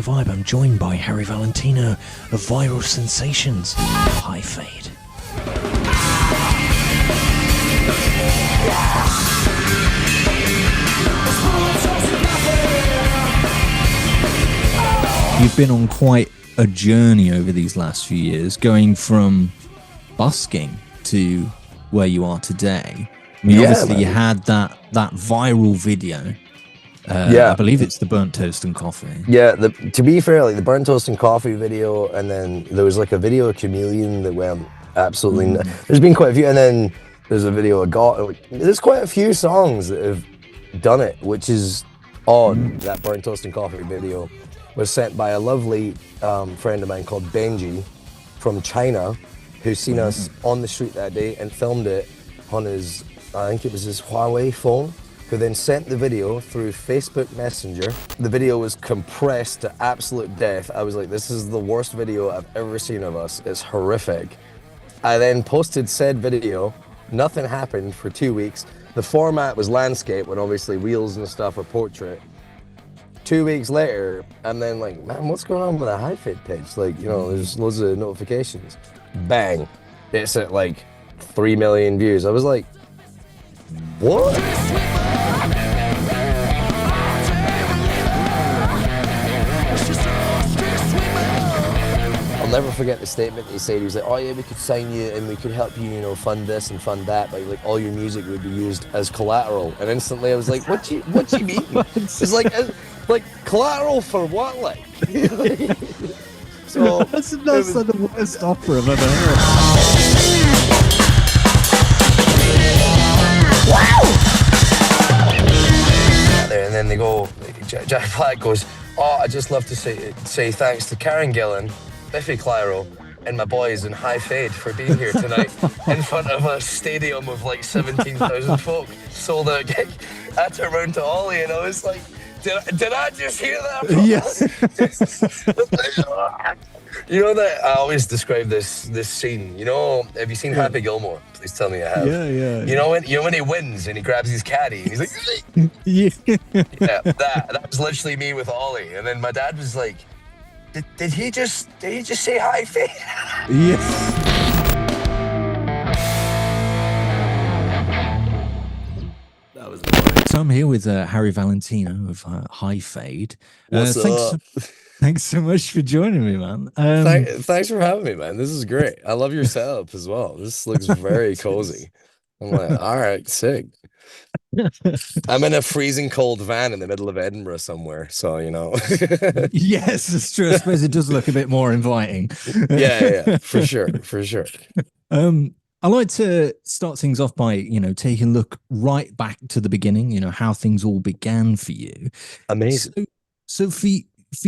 Vibe. I'm joined by Harry Valentino of Viral Sensations, High Fade. You've been on quite a journey over these last few years, going from busking to where you are today. I mean, obviously, man, you had that viral video. I believe it's the burnt toast and coffee. Yeah, to be fair, like the burnt toast and coffee video, and then there was like a video of Chameleon that went absolutely. There's been quite a few, and then there's a video of God. There's quite a few songs that have done it, which is odd. That burnt toast and coffee video was sent by a lovely friend of mine called Benji from China, who's seen us on the street that day and filmed it on his, I think it was his Huawei phone, who then sent the video through Facebook Messenger. The video was compressed to absolute death. I was like, this is the worst video I've ever seen of us. It's horrific. I then posted said video. Nothing happened for 2 weeks. The format was landscape, when obviously wheels and stuff are portrait. 2 weeks later, and then like, man, what's going on with the High Fade page? Like, you know, there's loads of notifications. Bang, it's at like 3 million views. I was like, what? I'll never forget the statement he said. He was like, oh yeah, we could sign you and we could help you, you know, fund this and fund that, but like all your music would be used as collateral. And instantly I was like, what do you mean? It's like collateral for what, like? So that's the worst offer I've ever heard. Wow! And then they go, Jack Black goes, oh, I'd just love to say thanks to Karen Gillan, Biffy Clyro, and my boys in High Fade for being here tonight in front of a stadium of like 17,000 folk. Sold out gig. I turned around to Ollie and I was like, did I just hear that? Yes. You know that I always describe this scene. You know, have you seen Happy Gilmore? Please tell me you have. Yeah. You know when he wins and he grabs his caddy and he's like, yeah. That was literally me with Ollie. And then my dad was like, did he just say High Fade? Yes. So I'm here with Harry Valentino of High Fade. What's up? Thanks so much for joining me, man. Thanks for having me, man. This is great. I love your setup as well. This looks very cozy. I'm like, all right, sick. I'm in a freezing cold van in the middle of Edinburgh somewhere, so you know. Yes, it's true. I suppose it does look a bit more inviting. Yeah, for sure. I like to start things off by, you know, taking a look right back to the beginning, you know, how things all began for you. Amazing. So for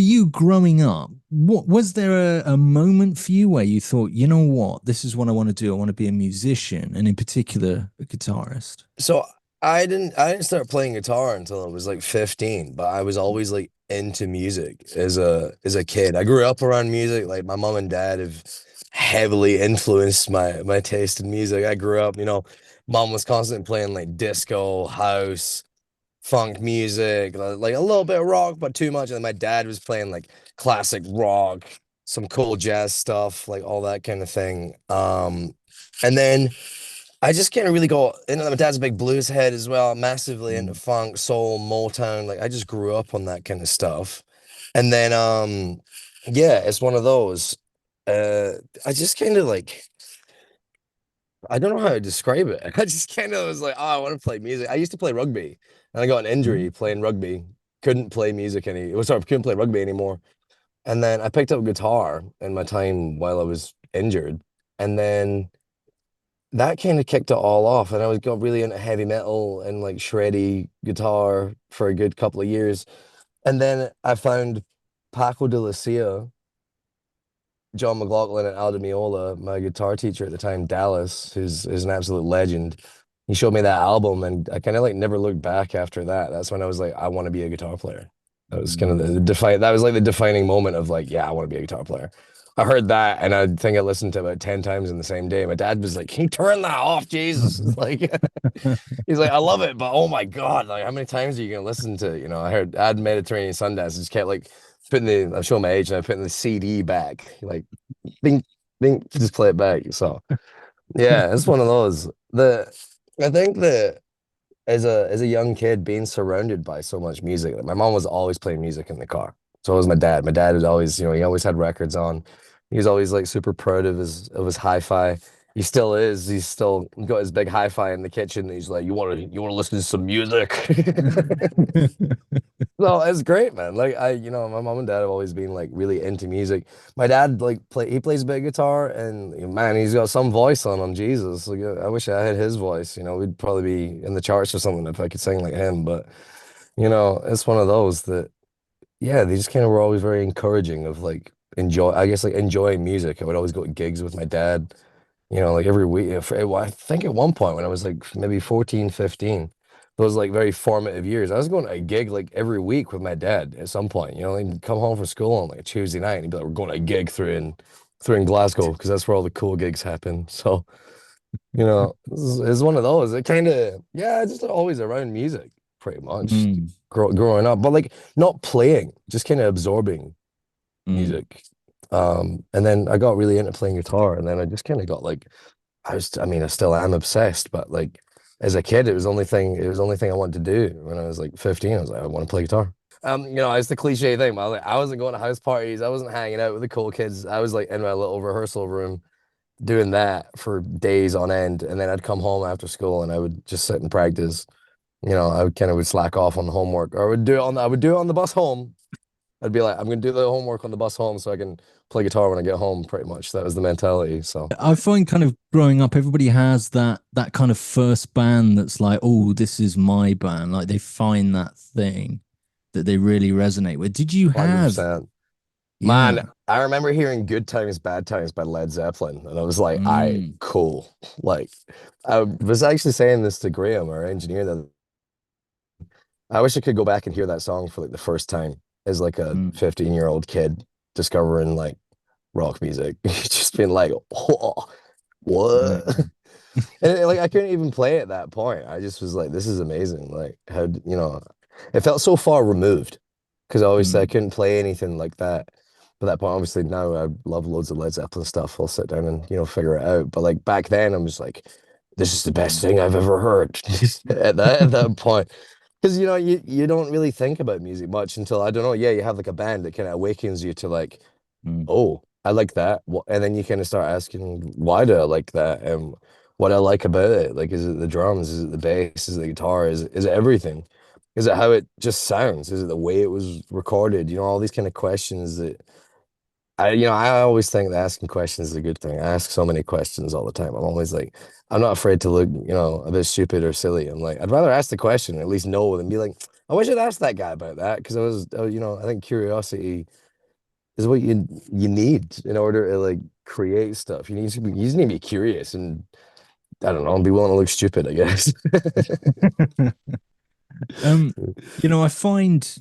you growing up, what was there a moment for you where you thought, you know what, this is what I want to do. I want to be a musician, and in particular, a guitarist. So I didn't start playing guitar until I was like 15, but I was always like into music as a kid. I grew up around music. Like my mom and dad have heavily influenced my taste in music. I grew up, you know, mom was constantly playing like disco, house, funk music, like a little bit of rock, but too much. And then my dad was playing like classic rock, some cool jazz stuff, like all that kind of thing. And then I just can't really go, you know, my dad's a big blues head as well, massively into funk, soul, Motown. Like I just grew up on that kind of stuff. And then, yeah, it's one of those. I just kind of like, I don't know how to describe it. I just kind of was like, oh, I want to play music. I used to play rugby, and I got an injury playing rugby. Couldn't play couldn't play rugby anymore. And then I picked up guitar in my time while I was injured, and then that kind of kicked it all off. And I got really into heavy metal and like shreddy guitar for a good couple of years. And then I found Paco de Lucia, John McLaughlin and Aldo Meola, my guitar teacher at the time, Dallas, who's an absolute legend. He showed me that album, and I kind of like never looked back after that. That's when I was like, I want to be a guitar player. That was kind of that was like the defining moment of like, yeah, I want to be a guitar player. I heard that, and I think I listened to it about 10 times in the same day. My dad was like, can you turn that off, Jesus? Like, he's like, I love it, but oh my God, like how many times are you going to listen to, you know, I had Mediterranean Sundance, just kept like I'm showing my age and I'm putting the CD back, like, bing, bing, just play it back. So yeah, it's one of those. I think that as a young kid, being surrounded by so much music, like my mom was always playing music in the car. So was my dad. My dad was always, he always had records on. He was always like super proud of his hi-fi. He still is. He's still got his big hi-fi in the kitchen. He's like, you want to listen to some music? No, it's great, man. Like my mom and dad have always been like really into music. My dad he plays a bit of guitar and man, he's got some voice on him. Jesus, like I wish I had his voice. We'd probably be in the charts or something if I could sing like him. But it's one of those that yeah, they just kind of were always very encouraging of like I guess like enjoying music. I would always go to gigs with my dad, like every week. I think at one point when I was like maybe 14, 15, those like very formative years, I was going to a gig like every week with my dad at some point. He'd come home from school on like a Tuesday night and he'd be like, we're going to a gig through in Glasgow because that's where all the cool gigs happen. So, it's one of those. It kind of, yeah, just always around music pretty much Mm, growing up, but like not playing, just kind of absorbing mm. music. And then I got really into playing guitar and then I just kind of got like, I mean, I still am obsessed, but like as a kid, it was the only thing I wanted to do when I was like 15. I was like, I want to play guitar. It's the cliche thing, but I wasn't going to house parties. I wasn't hanging out with the cool kids. I was like in my little rehearsal room doing that for days on end. And then I'd come home after school and I would just sit and practice. I would kind of would slack off on the homework or I would do it on the bus home. I'd be like, I'm gonna do the homework on the bus home so I can play guitar when I get home, pretty much. That was the mentality. So I find kind of growing up, everybody has that kind of first band that's like, oh, this is my band. Like they find that thing that they really resonate with. Did you have? 100%. Man, Yeah. I remember hearing Good Times, Bad Times by Led Zeppelin, and I was like, I Mm, cool. Like, I was actually saying this to Graham, our engineer, that I wish I could go back and hear that song for like the first time as like a mm, 15-year-old kid discovering like rock music. Just being like, oh, yeah. what? And like I couldn't even play at that point. I just was like, this is amazing. Like it felt so far removed because I always said I Mm, couldn't play anything like that. But that point, obviously now I love loads of Led Zeppelin stuff. I'll sit down and figure it out. But like back then, I'm just like, this is the best mm. thing I've ever heard at that point. Because you don't really think about music much until I don't know. Yeah, you have like a band that kind of awakens you to like, Mm, oh, I like that. And then you kind of start asking, why do I like that? And what I like about it. Like, is it the drums? Is it the bass? Is it the guitar? Is it everything? Is it how it just sounds? Is it the way it was recorded? All these kind of questions that I always think that asking questions is a good thing. I ask so many questions all the time. I'm always like, I'm not afraid to look, a bit stupid or silly. I'm like, I'd rather ask the question, at least know, than be like, I wish I'd asked that guy about that because I think curiosity is what you need in order to like create stuff. You just need to be curious and I don't know, be willing to look stupid, I guess. mm. Um, I find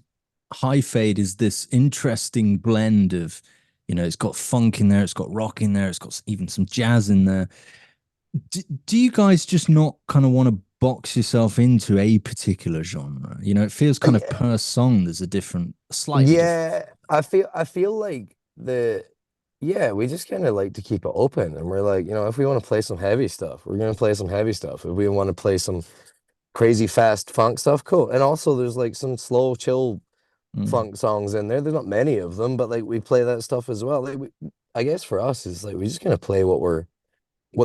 High Fade is this interesting blend of, it's got funk in there, it's got rock in there, it's got even some jazz in there. Do you guys just not kind of want to box yourself into a particular genre? It feels kind of Yeah, per song there's a slightly different. yeah. I feel like yeah, we just kind of like to keep it open and we're like, if we want to play some heavy stuff, we're gonna play some heavy stuff. If we want to play some crazy fast funk stuff, cool. And also there's like some slow, chill Mm, funk songs in there. There's not many of them, but like we play that stuff as well. I guess for us is like we just kind of play what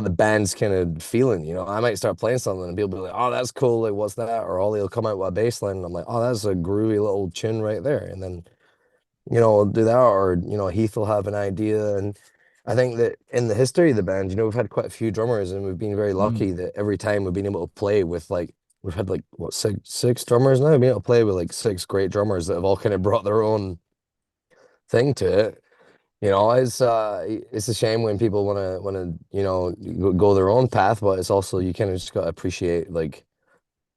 the band's kind of feeling. I might start playing something and people be like, "Oh, that's cool. Like, what's that?" Or Ollie will come out with a bass line, and I'm like, "Oh, that's a groovy little tune right there." And then we'll do that, or Heath will have an idea. And I think that in the history of the band, we've had quite a few drummers, and we've been very mm, lucky that every time we've been able to play with like. We've had like what six drummers now. We've been able to play with like six great drummers that have all kind of brought their own thing to it. It's a shame when people want to go their own path, but it's also you kind of just got to appreciate like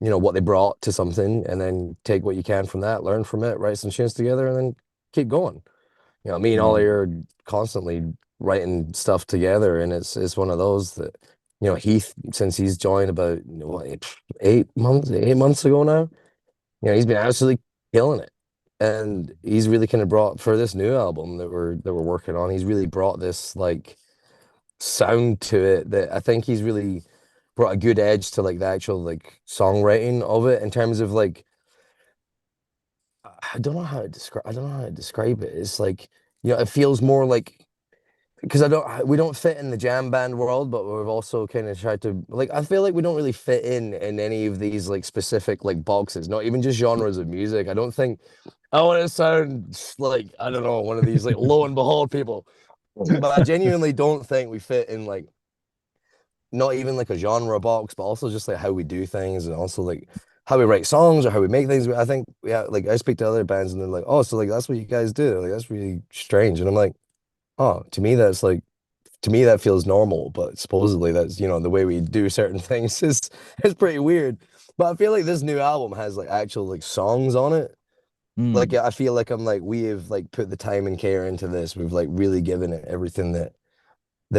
what they brought to something, and then take what you can from that, learn from it, write some tunes together, and then keep going. Me and Ollie mm, are constantly writing stuff together, and it's one of those that Heath, since he's joined about what, 8 months ago now, he's been absolutely killing it. And he's really kind of brought for this new album that we're working on, he's really brought this like sound to it that I think he's really brought a good edge to like the actual like songwriting of it in terms of like I don't know how to describe it. It's like, it feels more like because we don't fit in the jam band world, but we've also kind of tried to like I feel like we don't really fit in any of these like specific like boxes, not even just genres of music. I don't think I want to sound like I don't know one of these like low and behold people, but I genuinely don't think we fit in like not even like a genre box, but also just like how we do things and also like how we write songs or how we make things. I think yeah, like I speak to other bands and they're like, oh, so like that's what you guys do. Like that's really strange. And I'm like, oh, to me that feels normal, but supposedly that's the way we do certain things is pretty weird. But I feel like this new album has like actual like songs on it. Like Mm, I feel like I'm like we have like put the time and care into this. We've like really given it everything that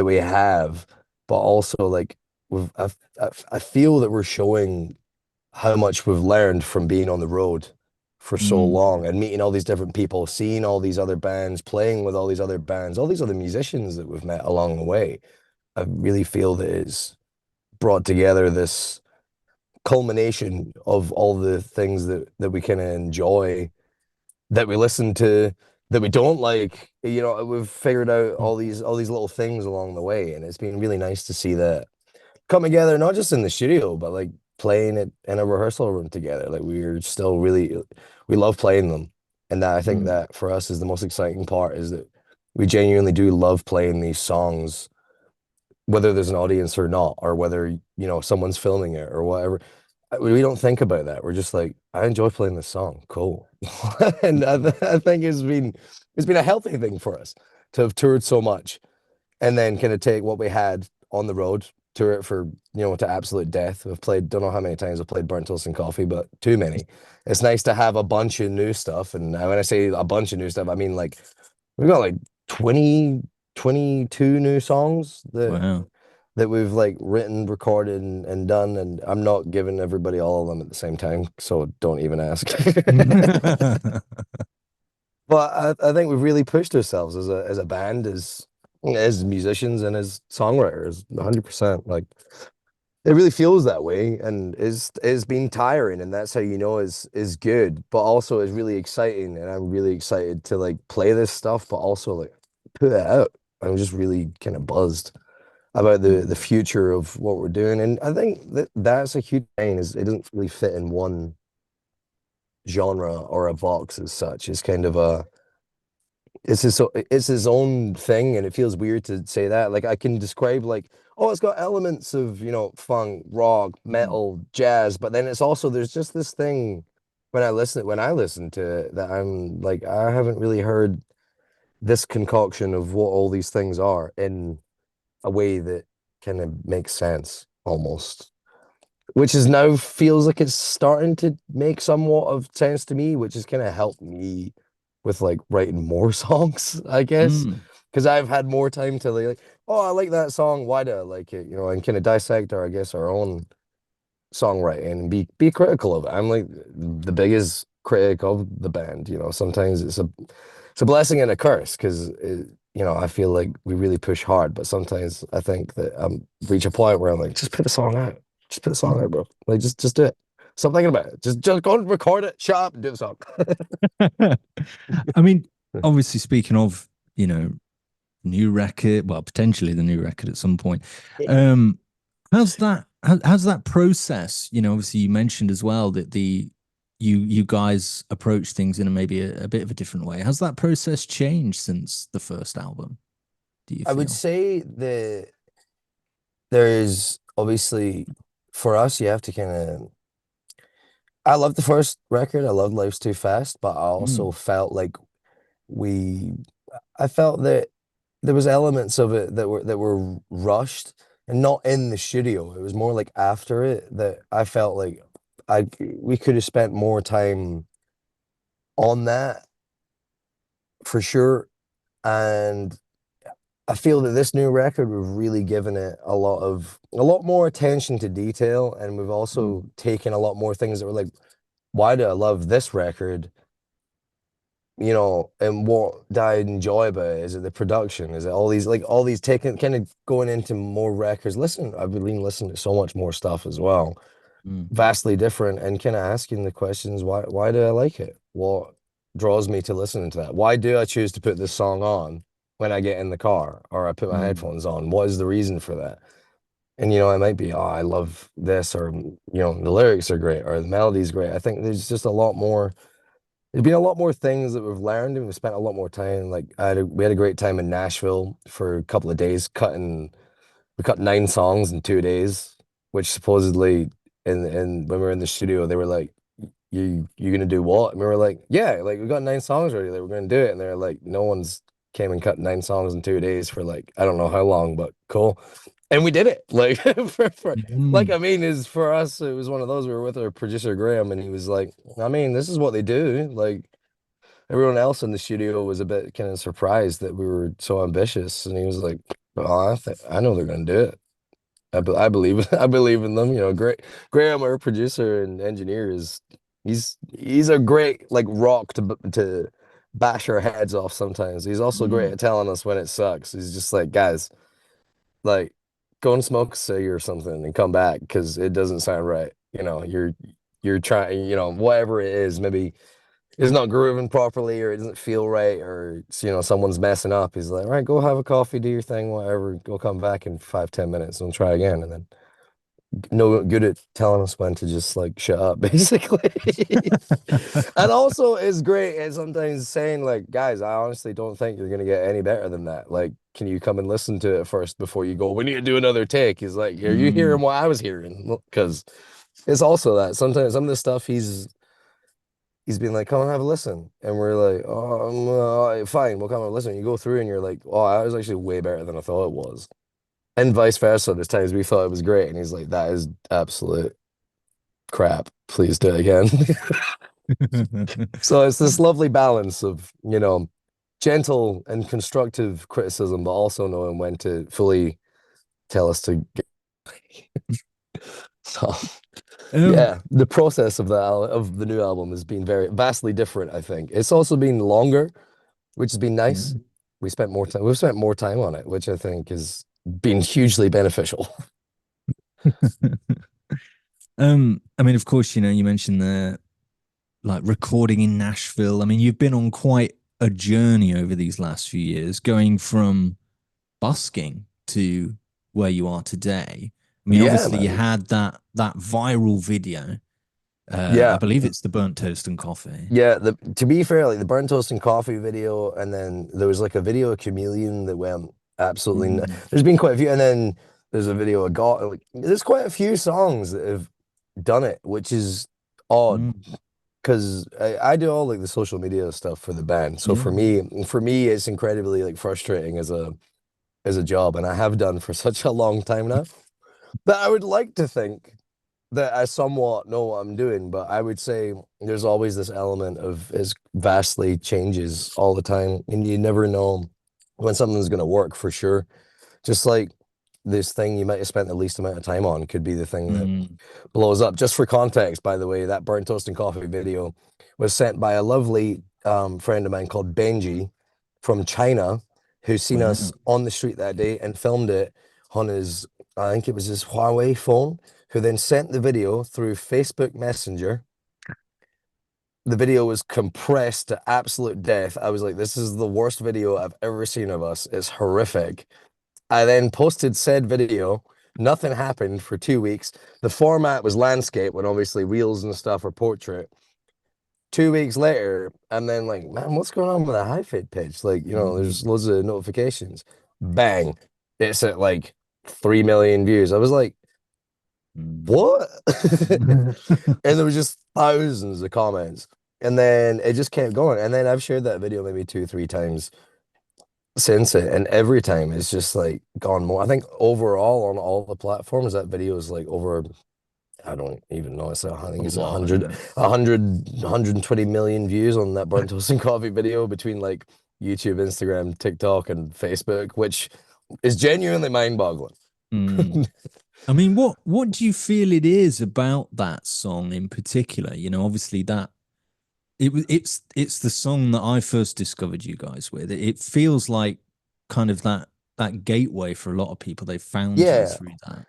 we have, but also like we've I feel that we're showing how much we've learned from being on the road for so mm, long and meeting all these different people, seeing all these other bands, playing with all these other bands, all these other musicians that we've met along the way. I really feel that it's brought together this culmination of all the things that we kind of enjoy, that we listen to, that we don't like. We've figured out mm, all these little things along the way, and it's been really nice to see that come together, not just in the studio, but like playing it in a rehearsal room together. Like we're still really, we love playing them. And that I think mm, that for us is the most exciting part is that we genuinely do love playing these songs, whether there's an audience or not, or whether, someone's filming it or whatever. We don't think about that. We're just like, I enjoy playing this song. Cool. And I think it's been a healthy thing for us to have toured so much and then kind of take what we had on the road, tour it for, to absolute death. We've played, don't know how many times I've played Burnt Toast and Coffee, but too many. It's nice to have a bunch of new stuff. And when I say a bunch of new stuff, I mean like we've got like 20, 22 new songs that wow. we've like written, recorded, and done. And I'm not giving everybody all of them at the same time, so don't even ask. But I think we've really pushed ourselves as a band, as musicians and as songwriters, 100%. Like it really feels that way, and is been tiring, and that's how is good, but also is really exciting, and I'm really excited to like play this stuff, but also like put it out. I'm just really kind of buzzed about the Mm, future of what we're doing, and I think that's a huge thing. Is it doesn't really fit in one genre or a box as such. It's kind of a it's his own thing, and it feels weird to say that. Like I can describe like, oh, it's got elements of, funk, rock, mm, metal, jazz, but then it's also there's just this thing when I listen to it that I'm like, I haven't really heard this concoction of what all these things are in a way that kind of makes sense almost, which is now feels like it's starting to make somewhat of sense to me, which has kind of helped me with like writing more songs, I guess, mm, because I've had more time to like, oh, I like that song. Why do I like it? And kind of dissect our, I guess, our own songwriting and be critical of it. I'm like the biggest critic of the band. Sometimes it's a blessing and a curse because I feel like we really push hard, but sometimes I think that I'm reach a point where I'm like, just put a song out, just put a song out, mm. bro. Like just do it. Stop thinking about it. Just go and record it, shut up, and do the song. I mean, obviously, speaking of, you know, new record, well, potentially the new record at some point. Um, how's that process? Obviously you mentioned as well that you guys approach things in maybe a bit of a different way. How's that process changed since the first album, do you I would feel? say that there's obviously for us, you have to kind of. I love the first record. I love Life's Too Fast, but I also Mm, felt like we I felt that there was elements of it that were rushed and not in the studio. It was more like after it that I felt like I we could have spent more time on that for sure. And I feel that this new record, we've really given it a lot more attention to detail, and we've also mm, taken a lot more things that were like, why do I love this record? and what do I enjoy about it? Is it the production? Is it all these taking kind of going into more records? Listen, I've been listening to so much more stuff as well, Mm, vastly different, and kind of asking the questions, why do I like it? What draws me to listening to that? Why do I choose to put this song on when I get in the car or I put my mm, headphones on? What is the reason for that? And it might be, oh, I love this, or the lyrics are great, or the melody's great. I think there's just a lot more. There's been a lot more things that we've learned, and we've spent a lot more time. Like we had a great time in Nashville for a couple of days cutting. We cut 9 songs in 2 days, which supposedly in when we were in the studio, they were like, "You gonna do what?" And we were like, "Yeah, like we got 9 songs already. Like, we're gonna do it." And they're like, "No one's came and cut 9 songs in 2 days for like I don't know how long, but cool." And we did it. Like like mm, I mean, is for us, it was one of those. We were with our producer Graham, and he was like, "I mean, this is what they do." Like everyone else in the studio was a bit kind of surprised that we were so ambitious, and he was like, "Oh, I know they're gonna do it. I believe I believe in them." Great Graham, our producer and engineer, he's a great like rock to bash our heads off sometimes. He's also great mm. at telling us when it sucks. He's just like, guys, like go and smoke a cig or something and come back because it doesn't sound right. You're trying, whatever it is, maybe it's not grooving properly or it doesn't feel right or someone's messing up. He's like, all right, go have a coffee, do your thing, whatever. Go come back in 5, 10 minutes and try again. And then no good at telling us when to just like shut up, basically. And also it's great at sometimes saying like, guys, I honestly don't think you're gonna get any better than that. Like, can you come and listen to it first before you go? We need to do another take. He's like, are you Mm. hearing what I was hearing? Because it's also that sometimes some of the stuff he's been like, come and have a listen. And we're like, oh, fine, we'll come and listen. You go through and you're like, oh, that was actually way better than I thought it was. And vice versa. There's times we thought it was great. And he's like, that is absolute crap. Please do it again. So it's this lovely balance of, gentle and constructive criticism, but also knowing when to fully tell us to get. So Um, yeah, the process of the new album has been very vastly different, I think. It's also been longer, which has been yeah. nice. We've spent more time on it, which I think has been hugely beneficial. I mean, of course, you mentioned the like recording in Nashville. I mean, you've been on quite a journey over these last few years, going from busking to where you are today. I mean, Yeah, obviously, you man. had that viral video. I Yeah. believe it's the burnt toast and coffee. Yeah, to be fair, like the burnt toast and coffee video, and then there was like a video of Chameleon that went absolutely. Mm, There's been quite a few, and then there's a video of God. Like, there's quite a few songs that have done it, which is odd mm, because I do all like the social media stuff for the band. So yeah. for me, it's incredibly like frustrating as a job, and I have done for such a long time now. But I would like to think that I somewhat know what I'm doing, but I would say there's always this element of it vastly changes all the time, and you never know when something's going to work for sure. Just like this thing you might have spent the least amount of time on could be the thing that Mm, blows up. Just for context, by the way, that burnt toast and coffee video was sent by a lovely friend of mine called Benji from China, who's seen us wow. on the street that day and filmed it on his, I think it was his Huawei phone, who then sent the video through Facebook Messenger. The video was compressed to absolute death. I was like, this is the worst video I've ever seen of us. It's horrific. I then posted said video. Nothing happened for 2 weeks. The format was landscape when obviously reels and stuff are portrait. 2 weeks later, I'm then like, man, what's going on with the high fade pitch? Like, Mm, there's loads of notifications. Bang. It's at like 3 million views. I was like, mm. what? And there was just thousands of comments. And then it just kept going. And then I've shared that video maybe 2, 3 times since it, and every time it's just like gone more. I think overall on all the platforms, that video is like over, I don't even know. I A think it's lot, isn't it? 120 million views on that burnt toast and coffee video between like YouTube, Instagram, TikTok, and Facebook, which is genuinely mind-boggling. Mm. I mean, what do you feel it is about that song in particular? Obviously that it's the song that I first discovered you guys with. It feels like kind of that gateway for a lot of people. They found you Yeah, through that.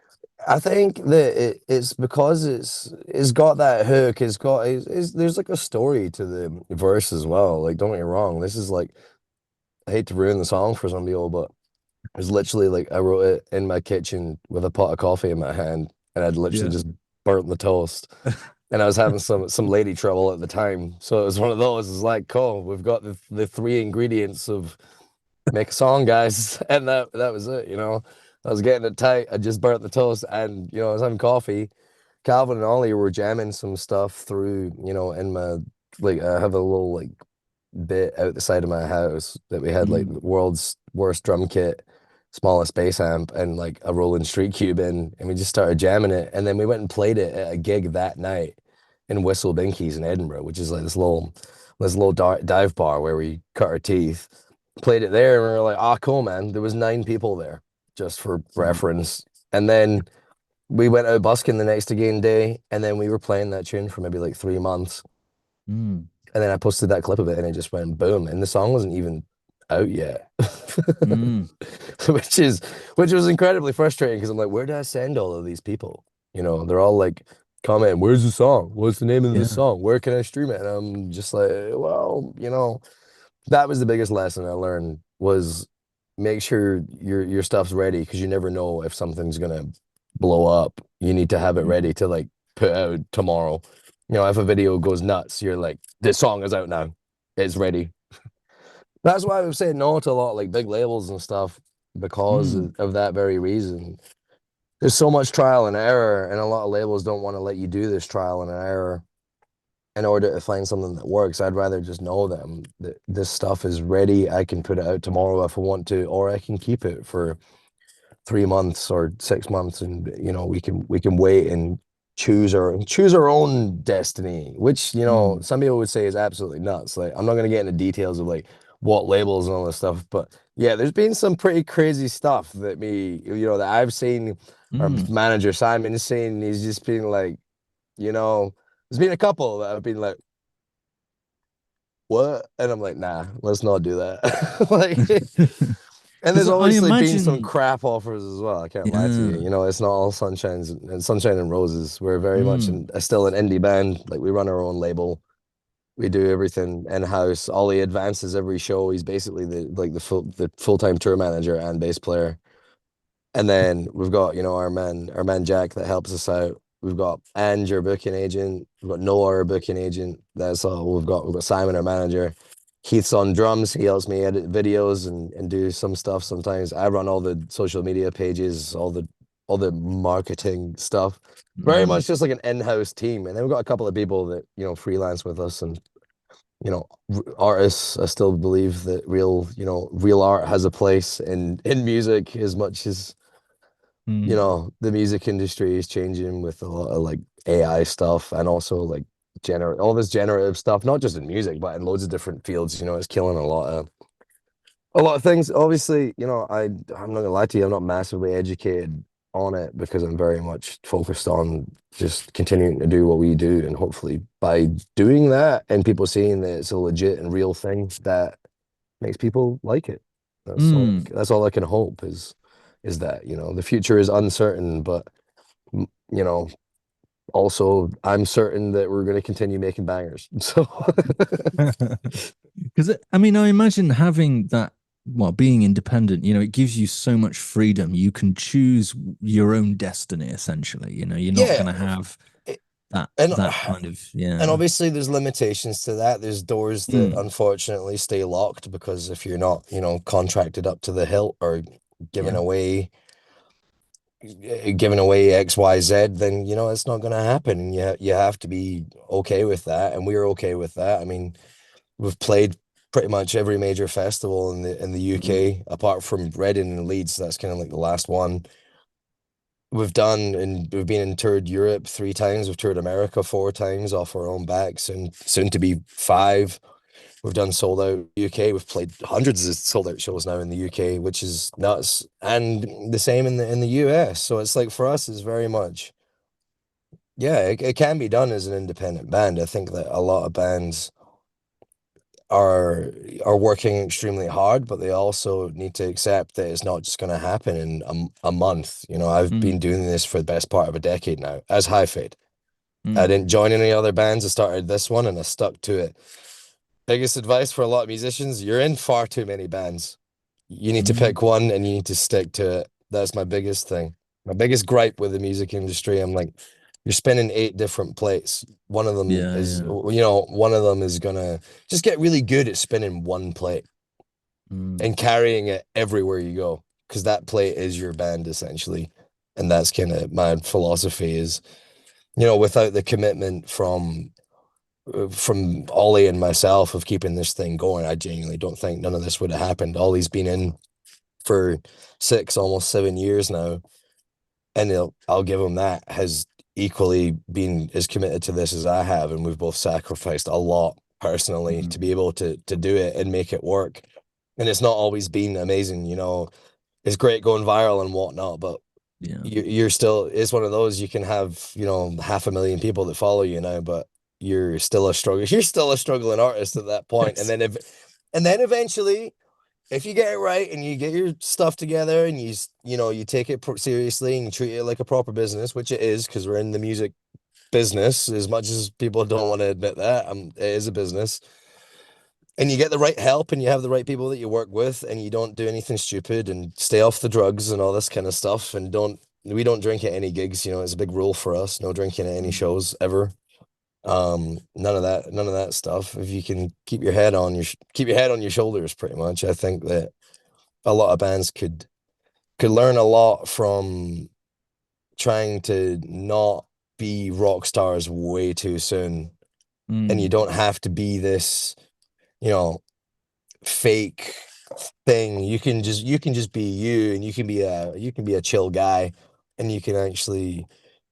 I think that it's because it's got that hook. There's like a story to the verse as well. Like, don't get me wrong. This is like, I hate to ruin the song for some people, but it's literally like I wrote it in my kitchen with a pot of coffee in my hand, and I'd literally Yeah. just burnt the toast. And I was having some lady trouble at the time, so it was one of those. It's like, cool, we've got the three ingredients of make a song, guys, and that was it. I was getting it tight. I just burnt the toast, and I was having coffee. Calvin and Ollie were jamming some stuff through, in my like I have a little like bit out the side of my house that we had like Mm, the world's worst drum kit, smallest bass amp, and like a rolling street cube in, and we just started jamming it. And then we went and played it at a gig that night in Whistle Binkies in Edinburgh, which is like this little dive bar where we cut our teeth. Played it there, and we were like, "Ah, cool, man." There was 9 people there, just for mm, reference. And then we went out busking the next again day, and then we were playing that tune for maybe like 3 months. mm, And then I posted that clip of it and it just went boom. And the song wasn't even out yet. mm. which is which was incredibly frustrating because I'm like, where do I send all of these people? They're all like commenting, where's the song? What's the name of the Yeah. song? Where can I stream it? And I'm just like, well, that was the biggest lesson I learned was make sure your stuff's ready because you never know if something's gonna blow up. You need to have it Mm, ready to like put out tomorrow. If a video goes nuts, you're like, this song is out now. It's ready. That's why I've said no to a lot of like big labels and stuff because mm, of that very reason. There's so much trial and error, and a lot of labels don't want to let you do this trial and error in order to find something that works. I'd rather just know them that this stuff is ready. I can put it out tomorrow if I want to, or I can keep it for 3 months or 6 months, and we can wait and choose our own destiny. Which mm, some people would say is absolutely nuts. Like I'm not gonna get into details of like what labels and all this stuff, but yeah, there's been some pretty crazy stuff that I've seen. Our mm. manager Simon is saying he's just been like, you know, there's been a couple that have been like, what? And I'm like, nah, let's not do that. Like, and Because there's I obviously been some imagine, crap offers as well. I can't lie to you. yeah. It's not all sunshine and roses. We're very much Mm, still an indie band. Like we run our own label. We do everything in house. Ollie advances every show. He's basically the full-time tour manager and bass player. And then we've got, our man Jack that helps us out. We've got Ange, our booking agent. We've got Noah, our booking agent. That's all we've got. We've got Simon, our manager. Keith's on drums. He helps me edit videos and do some stuff sometimes. I run all the social media pages, all the marketing stuff. Very mm, much just like an in-house team. And then we've got a couple of people that, freelance with us and artists. I still believe that real art has a place in music as much as mm, the music industry is changing with a lot of like AI stuff and also like all this generative stuff, not just in music, but in loads of different fields. It's killing a lot of things. Obviously, I'm not gonna lie to you, I'm not massively educated on it because I'm very much focused on just continuing to do what we do. And hopefully by doing that and people seeing that it's a legit and real thing that makes people like it. mm. That's all I can hope is that, the future is uncertain, but you know, also I'm certain that we're going to continue making bangers. So Because I mean, I imagine having that, well, being independent, it gives you so much freedom. You can choose your own destiny, essentially. You're not going yeah, to have it- that and that kind of, and yeah. obviously there's limitations to that. There's doors that Mm, unfortunately stay locked because if you're not, contracted up to the hilt or giving yeah. away giving away XYZ, then it's not going to happen. And you have to be okay with that, and we're okay with that. I mean, we've played pretty much every major festival in the Mm, UK apart from Reading and Leeds. That's kind of like the last one. We've been in toured Europe 3 times. We've toured America 4 times off our own backs, and soon to be 5. We've done sold out UK. We've played hundreds of sold out shows now in the UK, which is nuts. And the same in the US. So it's like for us, it's very much, yeah, it can be done as an independent band. I think that a lot of bands are are working extremely hard, but they also need to accept that it's not just going to happen in a month. You know, I've been Mm, doing this for the best part of a decade now as High Fade. I mm, didn't join any other bands. I started this one and I stuck to it. Biggest advice for a lot of musicians, you're in far too many bands. You need to mm. pick one and you need to stick to it. That's my biggest thing. My biggest gripe with the music industry. I'm like, you're spinning eight different plates. One of them Yeah, is, yeah. one of them is gonna just get really good at spinning one plate Mm, and carrying it everywhere you go. Because that plate is your band essentially. And that's kind of my philosophy is, without the commitment from Ollie and myself of keeping this thing going, I genuinely don't think none of this would have happened. Ollie's been in for 6, almost 7 years now, and I'll give him that, has equally been as committed to this as I have, and we've both sacrificed a lot personally to be mm. able to do it and make it work. And it's not always been amazing, it's great going viral and whatnot, but Yeah. you're still, it's one of those, you can have, 500,000 people that follow you now, but you're still a struggling artist at that point. And Yes. then eventually, if you get it right and you get your stuff together and you take it seriously and you treat it like a proper business, which it is, because we're in the music business, as much as people don't want to admit that, it is a business. And you get the right help and you have the right people that you work with and you don't do anything stupid and stay off the drugs and all this kind of stuff, and we don't drink at any gigs. It's a big rule for us, no drinking at any Mm, shows ever. None of that stuff. If you can keep your head on your shoulders, pretty much, I think that a lot of bands could learn a lot from trying to not be rock stars way too soon. And you mm, don't have to be this, you know, fake thing. You can just be you, and you can be a chill guy, and you can actually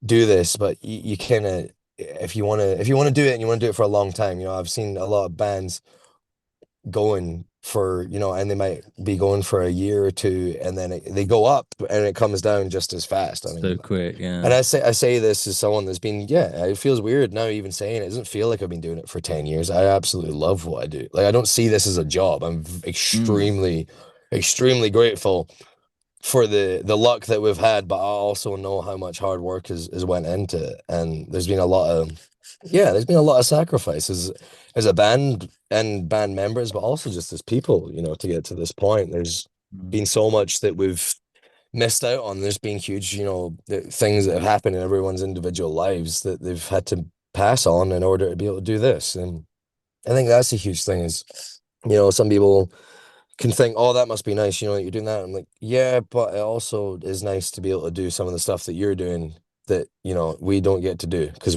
do this. But you kind of, if you want to do it and you want to do it for a long time, I've seen a lot of bands going for, and they might be going for a year or two, and then they go up and it comes down just as fast. I so mean, quick. and Yeah. I say this as someone that's been, yeah, it feels weird now even saying it. It doesn't feel like I've been doing it for 10 years. I absolutely love what I do. Like, I don't see this as a job. I'm Mm, extremely, extremely grateful for the luck that we've had, but I also know how much hard work has went into it. And there's been a lot of sacrifices as a band and band members, but also just as people, to get to this point. There's mm, been so much that we've missed out on. There's been huge, things that have happened in everyone's individual lives that they've had to pass on in order to be able to do this. And I think that's a huge thing is, some people can think, oh, that must be nice, that you're doing that. I'm like, yeah, but it also is nice to be able to do some of the stuff that you're doing that, we don't get to do because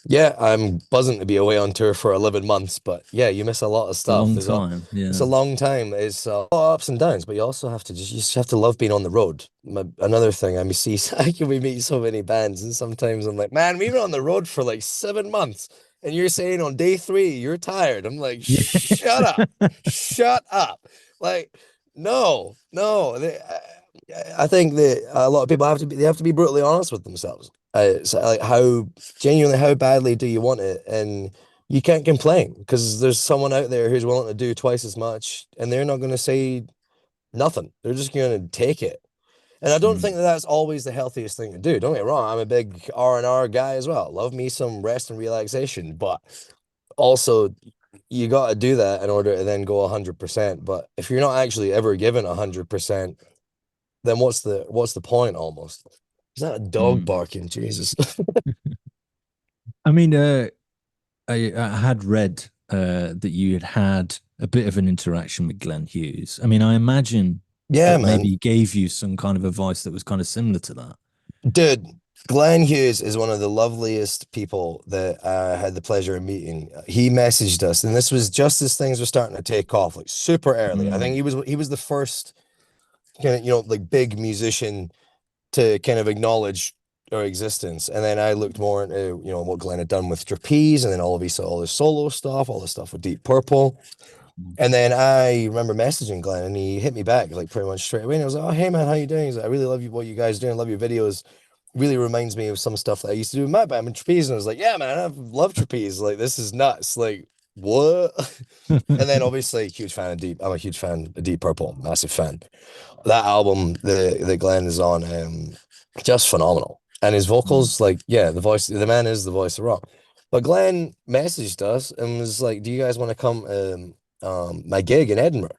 yeah, I'm buzzing to be away on tour for 11 months, but yeah, you miss a lot of a stuff. long time. It's Yeah. a long time. It's a lot of ups and downs, but you just have to love being on the road. Another thing, I mean, see, we meet so many bands, and sometimes I'm like, man, we've been on the road for like 7 months, and you're saying on day three you're tired. I'm like, Yeah. shut up, shut up. Like, no, no. I think that a lot of people they have to be brutally honest with themselves. So like, how badly do you want it? And you can't complain because there's someone out there who's willing to do twice as much, and they're not going to say nothing. They're just going to take it. And I don't think Mm, that that's always the healthiest thing to do. Don't get me wrong. I'm a big R&R guy as well. Love me some rest and relaxation, but also you got to do that in order to then go 100%. But if you're not actually ever given 100%, then what's the point almost? Is that a dog mm. barking? Jesus. I mean, I had read that you had had a bit of an interaction with Glenn Hughes. I mean, I imagine Yeah, that man. maybe he gave you some kind of advice that was kind of similar to that. Dude, Glenn Hughes is one of the loveliest people that I had the pleasure of meeting. He messaged us, and this was just as things were starting to take off, like super early. I think Mm, he was the first kind of, like big musician to kind of acknowledge our existence. And then I looked more into, what Glenn had done with Trapeze, and then all of his all his solo stuff, all the stuff with Deep Purple. mm, And then I remember messaging Glenn, and he hit me back like pretty much straight away. And I was like, "Oh, hey man, how you doing?" He's like, "I really love you, what you guys doing. Love your videos. Really reminds me of some stuff that I used to do in my band in Trapeze." And I was like, "Yeah, man, I love Trapeze. Like, this is nuts. Like, what? And then obviously huge fan of Deep. I'm a huge fan of Deep Purple, massive fan. That album that Glenn is on, just phenomenal. And his Mm, vocals, like, yeah, the man is the voice of rock. But Glenn messaged us and was like, "Do you guys want to come my gig in Edinburgh?"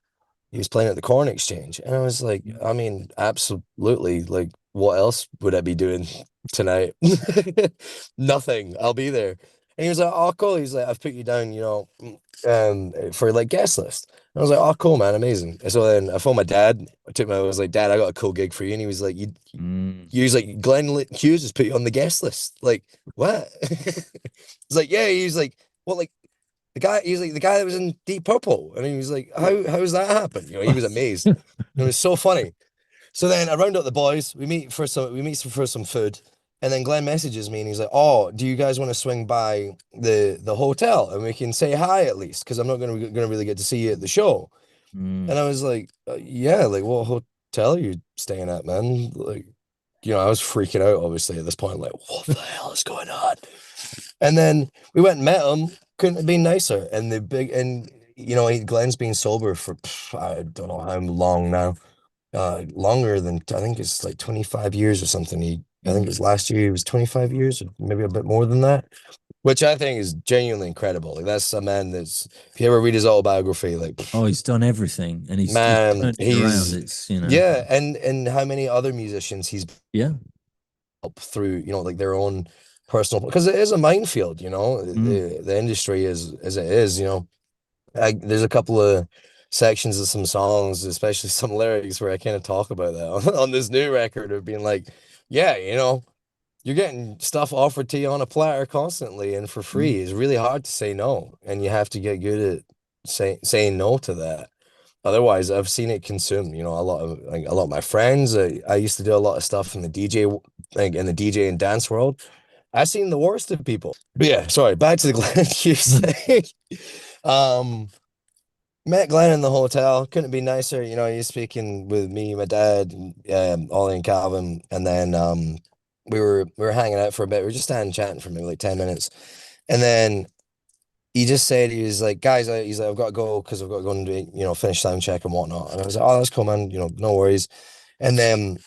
He was playing at the Corn Exchange. And I was like, mm, I mean, absolutely. Like, what else would I be doing tonight? Nothing. I'll be there. And he was like, oh, cool. He's like, I've put you down, for like guest list. And I was like, oh, cool, man, amazing. And so then I phoned my dad. I was like, Dad, I got a cool gig for you. And he was like, mm. he was like, Hughes has put you on the guest list. Like, what? He's like, yeah. He's like, what, like, he's like the guy that was in Deep Purple, and he was like, "How's that happen?" You know, he was amazed. It was so funny. So then I round up the boys. We meet for some food, and then Glenn messages me, and he's like, "Oh, do you guys want to swing by the hotel, and we can say hi at least? Because I'm not gonna really get to see you at the show." Mm. And I was like, "Yeah, like what hotel are you staying at, man?" Like, I was freaking out obviously at this point, like, what the hell is going on? And then we went and met him. Couldn't have been nicer. And Glenn's been sober for I don't know how long now. Longer than I think it's like 25 years or something. I think it Mm. was last year. He was 25 years, or maybe a bit more than that, which I think is genuinely incredible. Like that's a man that's if you ever read his autobiography, like Oh, he's done everything, and he's man, turned it around. It's yeah, and how many other musicians he's yeah. up through, like their own personal because it is a minefield, Mm, the industry is as it is, there's a couple of sections of some songs, especially some lyrics where I kind of talk about that on this new record of being like, yeah, you're getting stuff offered to you on a platter constantly and for mm, free. It's really hard to say no, and you have to get good at saying no to that. Otherwise, I've seen it consume, a lot of my friends. I used to do a lot of stuff in the like in the DJ and dance world. I've seen the worst of people. But yeah, sorry, back to the Glenn Hughes thing. Um, Met Glenn in the hotel. Couldn't be nicer. He's speaking with me, my dad, Ollie and Calvin, and then we were hanging out for a bit. We were just standing chatting for maybe like 10 minutes. And then he just said he was like, guys, he's like, I've got to go because I've got to go and do, finish sound check and whatnot. And I was like, oh, that's cool, man. No worries. And then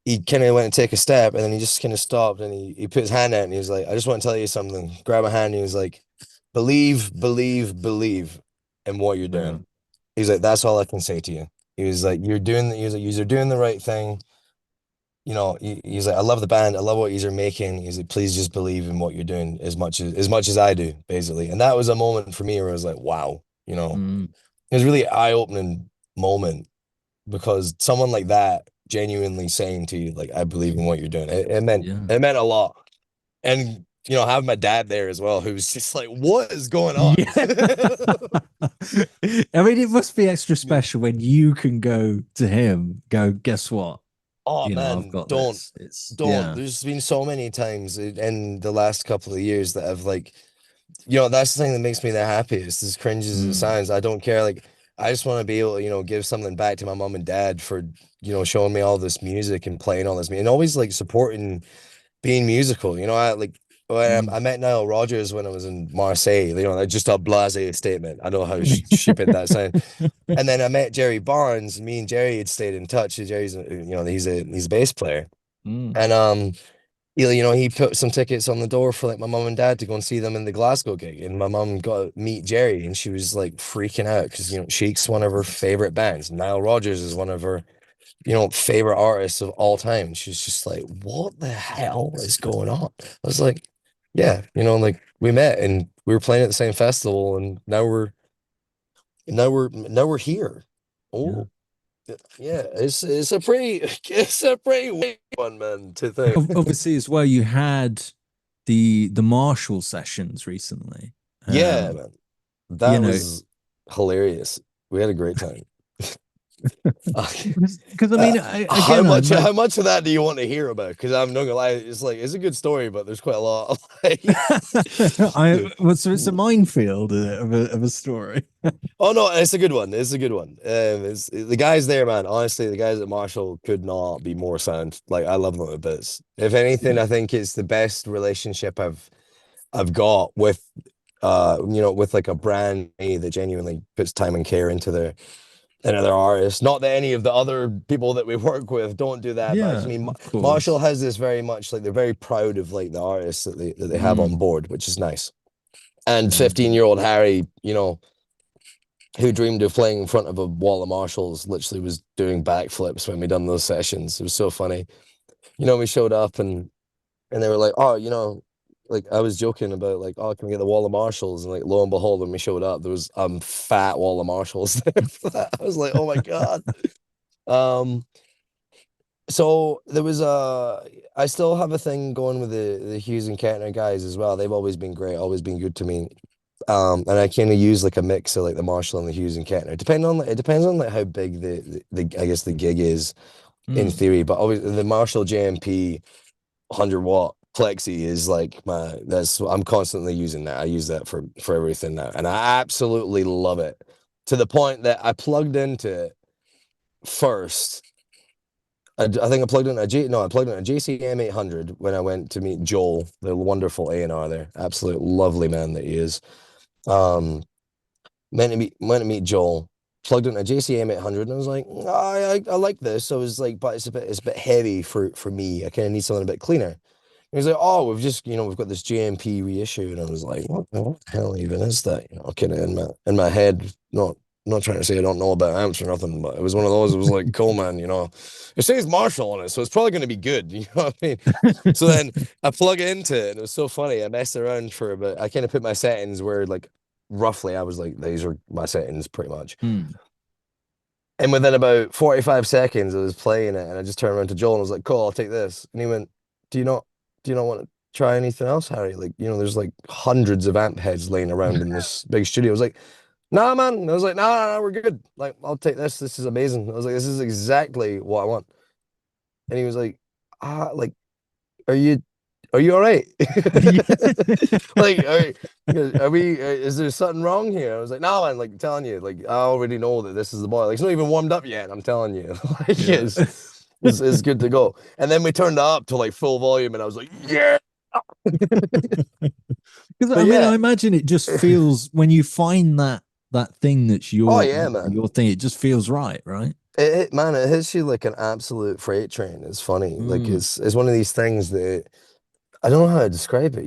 he kind of went to take a step and then he just kind of stopped and he put his hand out and he was like, I just want to tell you something. Grab my hand and he was like, believe in what you're wow. doing. He's like, that's all I can say to you. You're doing the right thing. He's like, I love the band. I love what you're making. He's like, please just believe in what you're doing as much as I do, basically. And that was a moment for me where I was like, wow, Mm, it was a really eye-opening moment because someone like that genuinely saying to you, like, I believe in what you're doing. It meant yeah. it meant a lot. And having my dad there as well, who's just like, what is going on? Yeah. I mean, it must be extra special when you can go to him, go, guess what? Oh I've man, got don't, this. It's don't. yeah. There's been so many times in the last couple of years that I've like, that's the thing that makes me the happiest, as cringe as it Mm, sounds. I don't care. Like, I just want to be able to, give something back to my mom and dad for, showing me all this music and playing all this music and always like supporting being musical. I mm. met Nile Rodgers when I was in Marseille. That's just a blasé statement. I know how stupid that sounds. And then I met Jerry Barnes. Me and Jerry had stayed in touch. Jerry's, he's a bass player, Mm, and he put some tickets on the door for like my mom and dad to go and see them in the Glasgow gig. And my mom got to meet Jerry, and she was like freaking out because Chic's one of her favorite bands. Nile Rodgers is one of her favorite artists of all time. She's just like, what the hell is going on? I was like, yeah, like we met and we were playing at the same festival, and now we're here. yeah. Oh, yeah, it's a pretty it's a pretty weird one, man, to think. Obviously, as well, you had the Marshall sessions recently. Yeah, Um, man, you that know, was hilarious. We had a great time. because I mean, How I much imagine. how much of that do you want to hear about? Because I'm not gonna lie, it's like it's a good story, but there's quite a lot. Like, Well, so it's a minefield of a story. oh no, it's a good one. It's a good one. The guys there, man. Honestly, the guys at Marshall could not be more sound. Like I love them a bit. If anything, Yeah. I think it's the best relationship I've got with with like a brand that genuinely puts time and care into their artists. Not that any of the other people that we work with don't do that, but I just Yeah, mean of Marshall course. has this very much like they're very proud of like the artists that they have on Mm, board, which is nice. And amazing. 15-year-old Harry, who dreamed of playing in front of a wall of Marshalls, literally was doing backflips when we done those sessions. It was so funny. We showed up and they were like, oh, like I was joking about like, oh, can we get the wall of Marshalls? And like lo and behold, when we showed up, there was fat wall of Marshalls there for that. I was like, oh my God. Um, so there was I still have a thing going with the Hughes and Kettner guys as well. They've always been great, always been good to me. And I kind of use like a mix of like the Marshall and the Hughes and Kettner. It depends on like how big the I guess the gig is in Mm, theory. But always the Marshall JMP 100 watt plexi is like I'm constantly using that. I use that for everything now, and I absolutely love it to the point that I plugged into it first. I think I plugged in a J no, I plugged in a JCM 800 when I went to meet Joel, the wonderful A&R there, absolute lovely man that he is. Um, went to meet Joel, plugged in a JCM 800, and I was like, I like this. So I was like, but it's a bit heavy for me. I kind of need something a bit cleaner. And he's like, oh, we've got this JMP reissue, and I was like, what the hell even is that? Kind of in my head, not trying to say I don't know about amps or nothing, but it was one of those. It was like, cool, man, it says Marshall on it, so it's probably going to be good. You know what I mean? So then I plug into it, and it was so funny. I messed around for a bit. I kind of put my settings where like roughly I was like, these are my settings pretty much. mm. And within about 45 seconds, I was playing it, and I just turned around to Joel and I was like, cool, I'll take this. And he went, do you not want to try anything else, Harry? Like, there's like hundreds of amp heads laying around in this big studio. I was like, nah, man. And I was like, nah, we're good. Like, I'll take this. This is amazing. I was like, this is exactly what I want. And he was like, like, are you all right? Like, is there something wrong here? I was like, no, man, like, I'm telling you, like, I already know that this is the boy. Like, it's not even warmed up yet. I'm telling you, like, Yeah. it's good to go. And then we turned it up to like full volume, and I was like, yeah. Because But I mean, yeah, I imagine it just feels when you find that thing that's oh your yeah, man. your thing, it just feels right? Man, it hits you like an absolute freight train. It's funny. Like Mm, it's one of these things that I don't know how to describe it.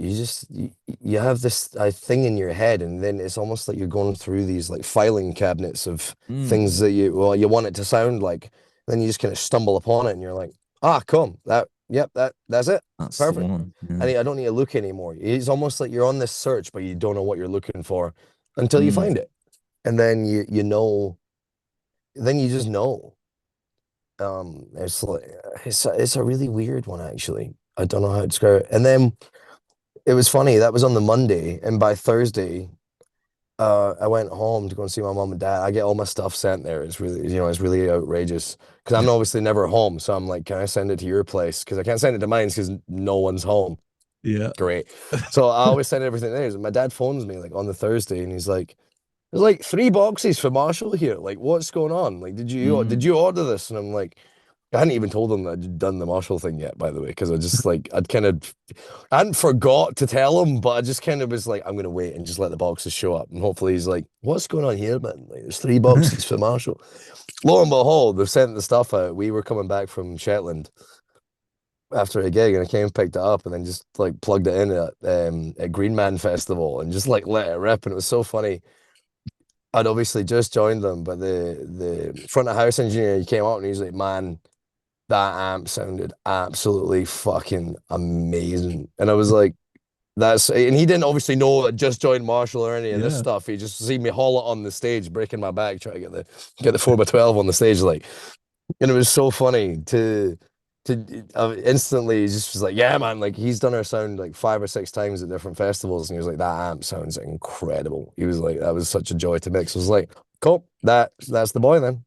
You have this thing in your head, and then it's almost like you're going through these like filing cabinets of things mm. that you want it to sound like. Then you just kind of stumble upon it, and you're like, come, yep, that's it, That's the perfect. one. Yeah. I don't need to look anymore. It's almost like you're on this search, but you don't know what you're looking for until you Mm, find it, and then you know, then you just know. It's like it's a really weird one actually. I don't know how to describe it. And then it was funny. That was on the Monday, and by Thursday, I went home to go and see my mom and dad. I get all my stuff sent there. It's really, it's really outrageous because I'm obviously never home. So I'm like, can I send it to your place? Because I can't send it to mine because no one's home. yeah. Great. So I always send everything there. My dad phones me like on the Thursday, and he's like, "There's like 3 boxes for Marshall here. Like, what's going on? Like, did Mm. you order this?" And I'm like, I hadn't even told him that I'd done the Marshall thing yet, by the way, because I hadn't forgot to tell him, but I just kind of was like, I'm gonna wait and just let the boxes show up, and hopefully he's like, "What's going on here, man? Like, there's 3 boxes for Marshall." Lo and behold, they've sent the stuff out. We were coming back from Shetland after a gig, and I came and picked it up, and then just like plugged it in at Green Man Festival, and just like let it rip, and it was so funny. I'd obviously just joined them, but the front of house engineer, he came out and he's like, "Man, that amp sounded absolutely fucking amazing." And I was like, and he didn't obviously know I just joined Marshall or any of this Yeah. stuff. He just seen me haul it on the stage, breaking my back, trying to get the 4x12 on the stage, like, and it was so funny to instantly he just was like, yeah, man, like he's done our sound like 5 or 6 times at different festivals, and he was like, that amp sounds incredible. He was like, that was such a joy to mix. I was like, cool, that's the boy then.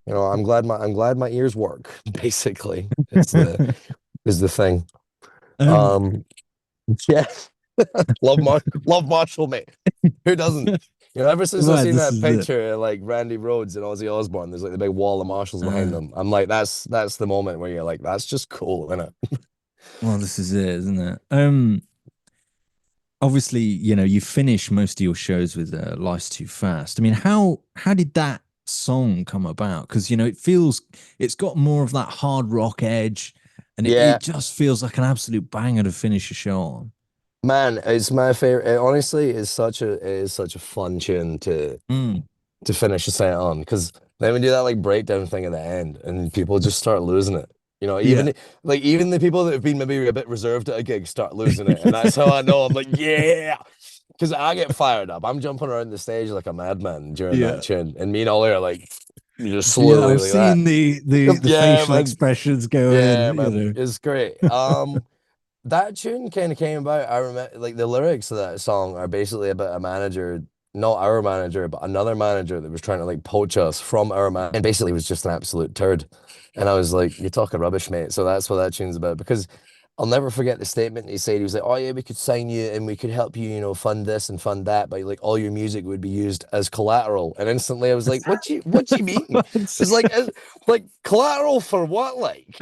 I'm glad my ears work. Basically, is the thing. um, Um, yeah, love Marshall, mate. Who doesn't? Ever since I well, seen this that is it. picture of like Randy Rhoads and Ozzy Osbourne, there's like the big wall of Marshalls behind Uh, them. I'm like, that's the moment where you're like, that's just cool, isn't it? well, this is it, isn't it? obviously, you finish most of your shows with Life's Too Fast. I mean, how did that song come about? Because it's got more of that hard rock edge, and it, Yeah, it just feels like an absolute banger to finish a show on. man, it's my favorite. It honestly is such a fun tune Mm, to finish a set on because then we do that like breakdown thing at the end and people just start losing it. yeah. Even the people that have been maybe a bit reserved at a gig start losing it. And that's how I know I'm like, yeah. Because I get fired up. I'm jumping around the stage like a madman during that Yeah. tune. And me and Ollie are like just Yeah, slowly I've like that. seen the Yeah, facial man. expressions go Yeah, in, man. It's great. That tune kind of came about. I remember, like, the lyrics of that song are basically about a manager, not our manager, but another manager that was trying to like poach us from our man, and basically was just an absolute turd. And I was like, "You're talking rubbish, mate." So that's what that tune's about. Because I'll never forget the statement he said. He was like, "Oh yeah, we could sign you and we could help you, fund this and fund that, but like all your music would be used as collateral." And instantly, I was like, "What do you mean?" It's like, like collateral for what, like?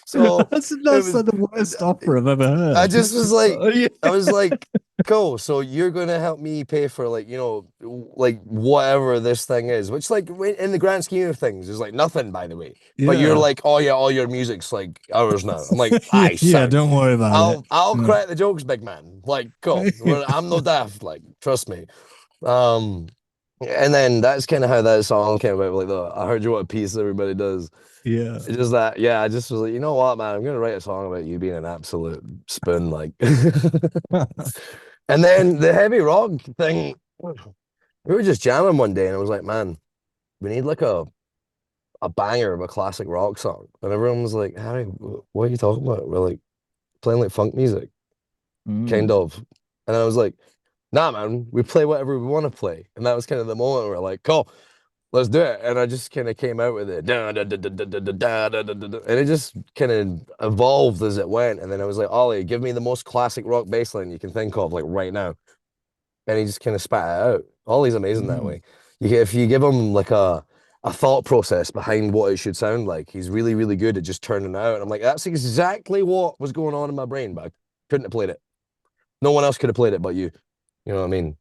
So it That's was. like the worst opera I've ever I heard. just was like, Yeah. I was like, cool. So you're gonna help me pay for like, like whatever this thing is, which like in the grand scheme of things is like nothing, by the way. But you're Yeah. like, oh yeah, all your music's like ours now. I'm like, Yeah, aye, yeah, sound. don't worry about it. I'll Yeah. crack the jokes, big man. Like, cool. I'm no daft. Like, trust me. Um, and then that's kind of how that song came about. Like, I heard you want a piece everybody does. Yeah. It's just that, yeah, I just was like, you know what, man, I'm gonna write a song about you being an absolute spoon, like. And then the heavy rock thing, we were just jamming one day, and I was like, man, we need like a banger of a classic rock song. And everyone was like, Harry, what are you talking about? We're like playing like funk music, kind Mm. of. And I was like, nah, man, we play whatever we want to play. And that was kind of the moment where we're like, cool, let's do it. And I just kind of came out with it. And it just kind of evolved as it went. And then I was like, Ollie, give me the most classic rock bass line you can think of, like right now. And he just kind of spat it out. Ollie's amazing that Mm. way. If you give him like a thought process behind what it should sound like, he's really, really good at just turning it out. And I'm like, that's exactly what was going on in my brain, but I couldn't have played it. No one else could have played it but you. You know what I mean?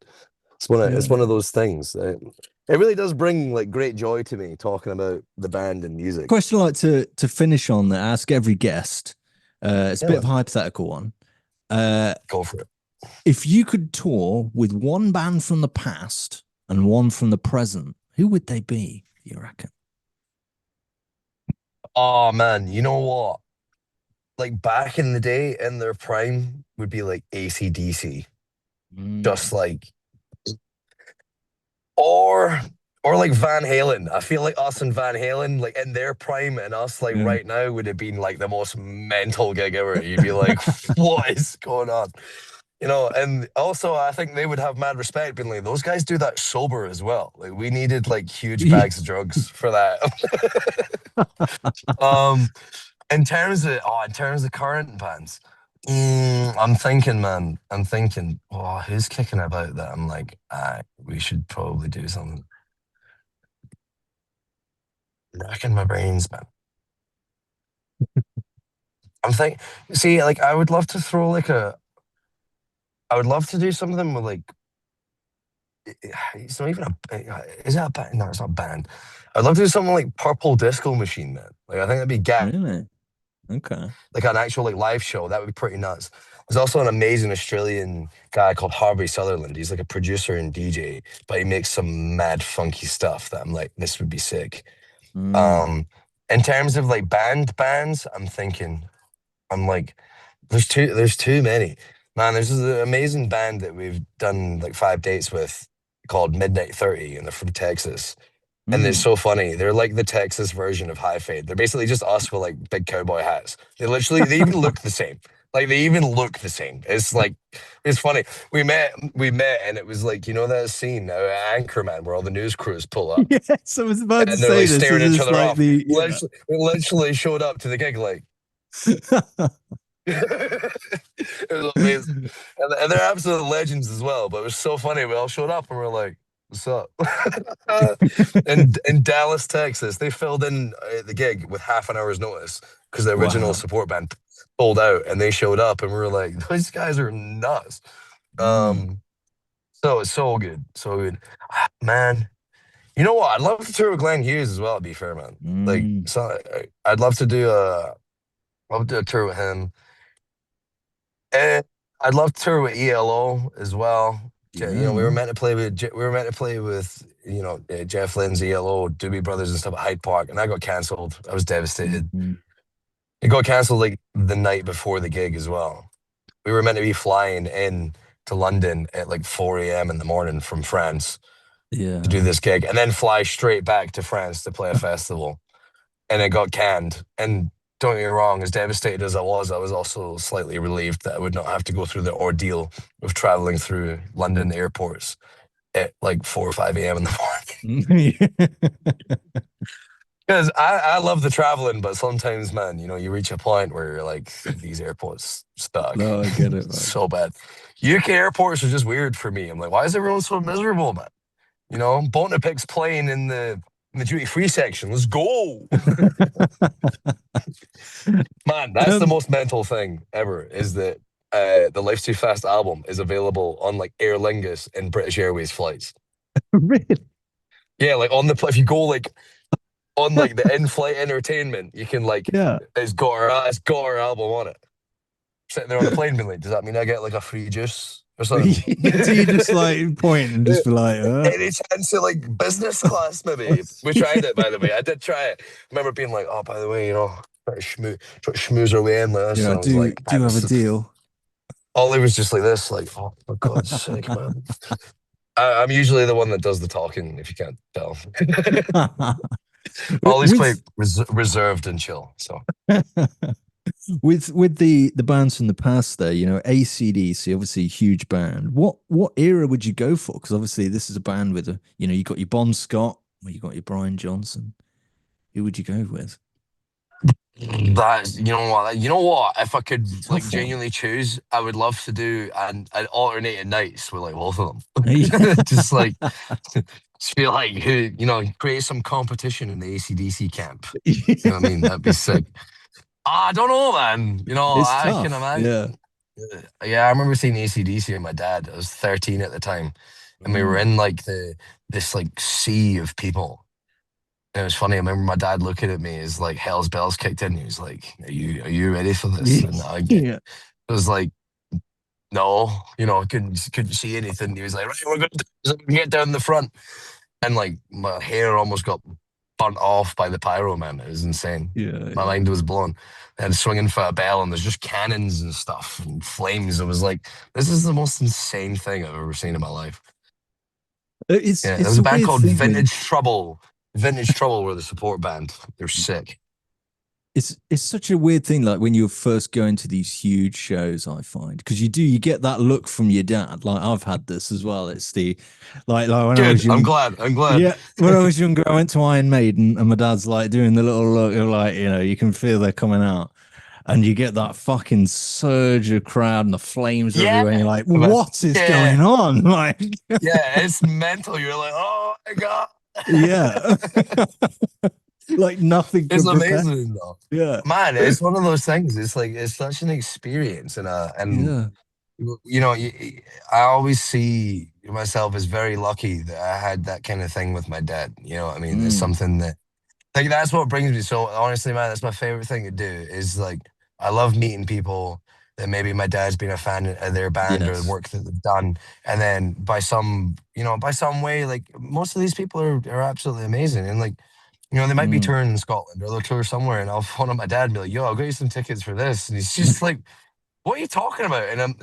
It's one of Yeah. those things. It really does bring like great joy to me talking about the band and music. Question I like to finish on that, ask every guest. It's a Yeah, bit of a man, hypothetical one. Uh, go for it. if you could tour with one band from the past and one from the present, who would they be, you reckon? Oh man, you know what? Like back in the day, in their prime, would be like AC/DC, just Mm. like or or like Van Halen. I feel like us and Van Halen, like in their prime, and us like Yeah. right now, would have been like the most mental gig ever. You'd be like, what is going on? And also I think they would have mad respect, being like, those guys do that sober as well. Like we needed like huge Yeah. bags of drugs for that. um, in terms of current bands, I'm thinking, man. I'm thinking, oh, who's kicking about that? I'm like, we should probably do something. Racking my brains, man. I'm think. See, like, I would love to throw like a. I would love to do something with like. It's not even a. Is it a band? No, it's not a band. I'd love to do something like Purple Disco Machine, man. Like, I think that'd be gas. Really? Okay. Like an actual like live show. That would be pretty nuts. There's also an amazing Australian guy called Harvey Sutherland. He's like a producer and DJ, but he makes some mad funky stuff that I'm like, this would be sick. Mm. Um, in terms of like bands, I'm thinking, I'm like, there's too many. Man, there's this amazing band that we've done like 5 dates with called Midnight 30, and they're from Texas. And they're Mm. so funny. They're like the Texas version of High Fade. They're basically just us with like big cowboy hats. They even look the same. Like they even look the same. It's like, it's funny. We met, and it was like, that scene, Anchorman, where all the news crews pull up Yes, I was about to and they're say like this. Is staring each this other like off. the yeah? We literally showed up to the gig like, it was amazing. And they're absolute legends as well. But it was so funny. We all showed up and we're like, "What's up?" in Dallas, Texas, they filled in the gig with half an hour's notice because the original Wow. support band sold out, and they showed up, and we were like, these guys are nuts. Mm, So it's so good, so good. Man, you know what? I'd love to tour with Glenn Hughes as well. To be fair, man. Like, mm, so I'd love to do a tour with him, and I'd love to tour with ELO as well. You yeah, know, we were man. meant to play with we were meant to play with Jeff Lynne's ELO, Doobie Brothers and stuff at Hyde Park, and that got cancelled. I was devastated. Mhm. It got cancelled like the night before the gig as well. We were meant to be flying in to London at like 4 a.m. in the morning from France to Yeah. do this gig, and then fly straight back to France to play a festival. And it got canned. And don't get me wrong, as devastated as I was also slightly relieved that I would not have to go through the ordeal of traveling through London airports at like 4 or 5 a.m. in the morning. Because I love the traveling, but sometimes, man, you reach a point where you're like, these airports stuck. No, I get it, man. So bad. UK airports are just weird for me. I'm like, why is everyone so miserable, man? Bonapic's playing in the duty free section. Let's go. Man, that's the Um, most mental thing ever is that the Life's Too Fast album is available on like Aer Lingus and British Airways flights. really? Yeah, like if you go like on like the in-flight entertainment, you can like Yeah. it's got our album on it. Sitting there on the plane being like, does that mean I get like a free juice or something? Do you just like point and just be like, Any chance to like business class maybe? We tried it by the way. I did try it. I remember being like, oh by the way, try to schmooze our way in like you this. know, And I was do like, I do have a was deal. Ollie was just like this, like, oh, for God's sake, man. I'm usually the one that does the talking, if you can't tell. Ollie's quite with reserved and chill. So, with the bands from the past there, you know, AC/DC, obviously a huge band. What era would you go for? Because obviously this is a band with a, you know, you got your Bon Scott, or you got your Brian Johnson. Who would you go with? you know what? If I could It's a like tough one. genuinely choose, I would love to do an alternating nights with like both of them. Just like, just feel like create some competition in the ACDC camp. You know what I mean? That'd be sick. I don't know, man. It's I can tough. Yeah. imagine. Yeah, I remember seeing AC/DC with my dad. I was 13 at the time, and we were Mm. in like this like sea of people. And it was funny. I remember my dad looking at me as like hell's bells kicked in. He was like, "Are you ready for this?" And Yeah. I was like, "No, couldn't see anything." He was like, "Right, we're gonna do this. We're gonna get down the front," and like my hair almost got burnt off by the pyro, man. It was insane. Yeah. My mind was blown. And swinging for a bell, and there's just cannons and stuff and flames. It was like, this is the most insane thing I've ever seen in my life. Yeah, there It's was a a band weird called thing when Vintage Trouble. Vintage Trouble were the support band. They're sick. it's such a weird thing, like when you're first going to these huge shows, I find, because you get that look from your dad. Like I've had this as well. It's the like when I Good. was I'm young. glad. I'm glad. Yeah, when I was younger, I went to Iron Maiden, and my dad's like doing the little look of like, you know, you can feel they're coming out, and you get that fucking surge of crowd, and the flames are Yeah. everywhere. And you're like, Man. what is Yeah. going on? Like, Yeah. It's mental. You're like, oh my God. yeah, like nothing It's can prepare. amazing though. Yeah, Man, it's one of those things. It's like it's such an experience and yeah, you know, I always see myself as very lucky that I had that kind of thing with my dad. You know what I mean? It's mm, something that, like, that's what brings me. So honestly, man, that's my favorite thing to do is like, I love meeting people that maybe my dad's been a fan of their band or the yes, work that they've done. And then by some way, like most of these people are absolutely amazing. And like, they might be mm, touring in Scotland or they'll tour somewhere and I'll phone up my dad and be like, yo, I'll get you some tickets for this. And he's just like, what are you talking about? And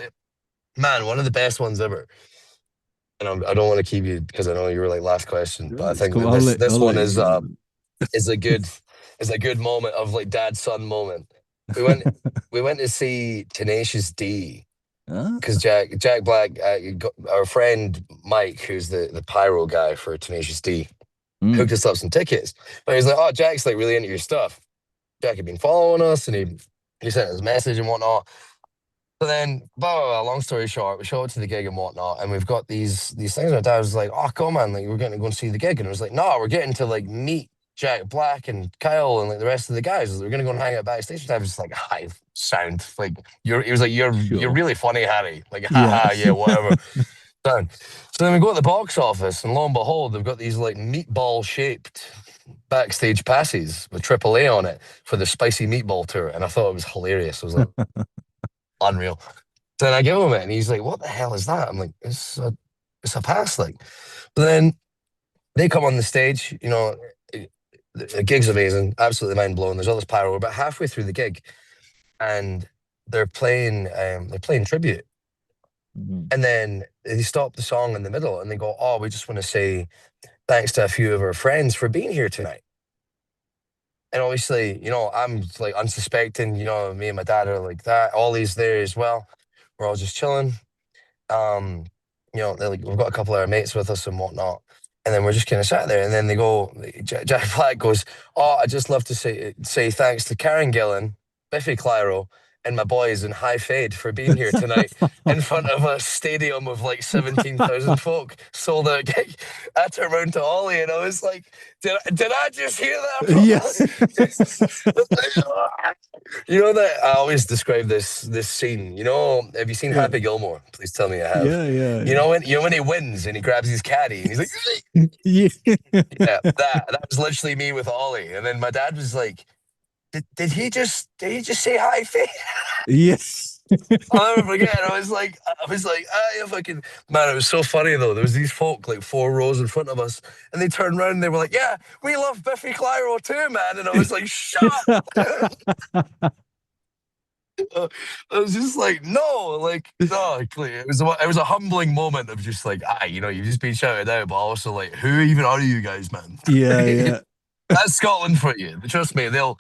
man, one of the best ones ever. And I don't want to keep you because I know you were like last question, but I it's think cool. that this I'll one let you go. is a good moment of like dad son moment. We went we went to see Tenacious D Ah, because Jack Black, our friend Mike, who's the pyro guy for Tenacious D, mm, hooked us up some tickets. But he's like, oh, Jack's like really into your stuff. Jack had been following us and he sent us a message and whatnot. So then, blah, blah, blah, long story short, we show up to the gig and whatnot, and we've got these things. My dad was like, "Oh, come on, like we're getting to go and see the gig," and it was like, "No, we're getting to like meet Jack Black and Kyle and like the rest of the guys. We're gonna go and hang out backstage. And I was just like, "Hi, sound like you're." He was like, "You're Sure. really funny, Harry." Like, Yeah. haha, yeah, whatever. Done. So then we go to the box office, and lo and behold, they've got these like meatball shaped backstage passes with AAA on it for the spicy meatball tour, and I thought it was hilarious. It was like unreal. So then I give him it, and he's like, "What the hell is that?" I'm like, it's a pass, like." But then they come on the stage, the gig's amazing, absolutely mind blowing. There's all this pyro. We're about halfway through the gig, and they're playing tribute, Mhm. and then they stop the song in the middle, and they go, "Oh, we just want to say thanks to a few of our friends for being here tonight." And obviously, I'm like unsuspecting. Me and my dad are like that. Ollie's there as well. We're all just chilling. Um, they're like, we've got a couple of our mates with us and whatnot. And then we're just kind of sat there. And then they go, Jack Black goes, "Oh, I'd just love to say thanks to Karen Gillan, Biffy Clyro, and my boys in High Fade for being here tonight in front of a stadium of like 17,000 folk, sold out gig." I turned around to Ollie and I was like, did I just hear that Yeah. properly? You know that I always describe this scene. Have you seen Yeah. Happy Gilmore? Please tell me you have. Yeah. Yeah. When he wins and he grabs his caddy and he's like, Yeah. yeah, that was literally me with Ollie. And then my dad was like, did he just say hi, Faye? Yes. I'll never forget. I was like, ah, fucking man. It was so funny though. There was these folk like 4 rows in front of us, and they turned around and they were like, "Yeah, we love Biffy Clyro too, man." And I was like, "Shut up!" I was just like, "No, like, no." It was a humbling moment of just like, you've just been shouted out, but also like, who even are you guys, man? Yeah. Yeah. That's Scotland for you. Trust me, they'll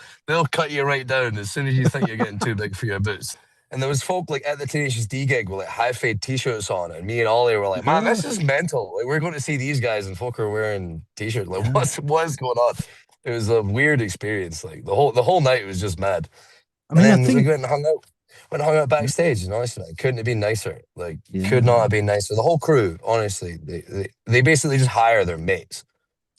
cut you right down as soon as you think you're getting too big for your boots. And there was folk like at the Tenacious D gig with like high fade t-shirts on, and me and Ollie were like, "Man, Yeah. this is mental. Like, we're going to see these guys, and folk are wearing t-shirts. Like, Yeah. what's going on?" It was a weird experience. Like the whole night was just mad. I And mean, I then we think. went and hung out backstage, and honestly, man, couldn't have been nicer. Like, could not Yeah. have been nicer. The whole crew, honestly, they basically just hire their mates.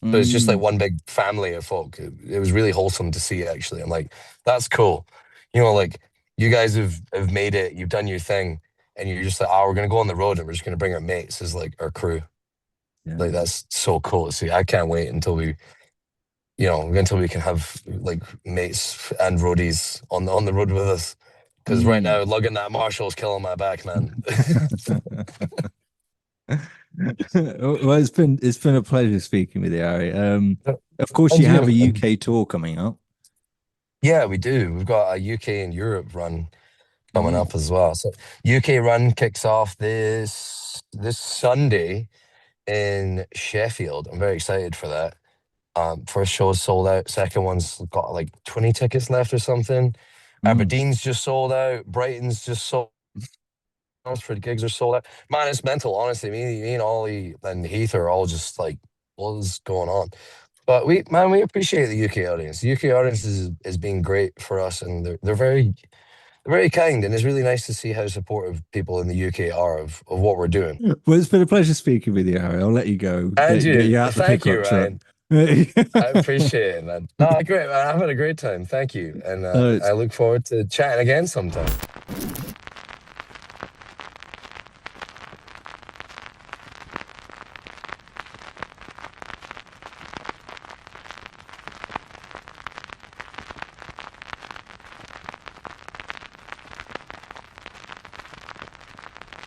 So it's just like Mm, one big family of folk. It was really wholesome to see, actually. I'm like, that's cool. Like you guys have made it, you've done your thing, and you're just like, oh, we're gonna go on the road and we're just gonna bring our mates as like our crew. Like yeah. that's so cool to see. I can't wait until we can have like mates and roadies on the road with us. Because right Mm. now, lugging that Marshall's killing my back, man. Well, it's been a pleasure speaking with you, Harry. Of course, And you have a you, UK tour coming up. yeah, we do. We've got a UK and Europe run coming Mm. up as well. So UK run kicks off this Sunday in Sheffield. I'm very excited for that. First show's sold out. Second one's got like 20 tickets left or something. Mm. Aberdeen's just sold out. Brighton's just sold out. For the gigs are sold out. Man, it's mental. Honestly, me and Ollie and Heath are all just like, what is going on? But we appreciate the UK audience. The UK audience is being great for us, and they're very kind, and it's really nice to see how supportive people in the UK are of what we're doing. Well, it's been a pleasure speaking with you, Harry. I'll let you go. And Get you, you out the thank you, pickup truck. Ryan. I appreciate it, man. No, great, man. I'm having a great time. Thank you, and It's I look forward to chatting again sometime.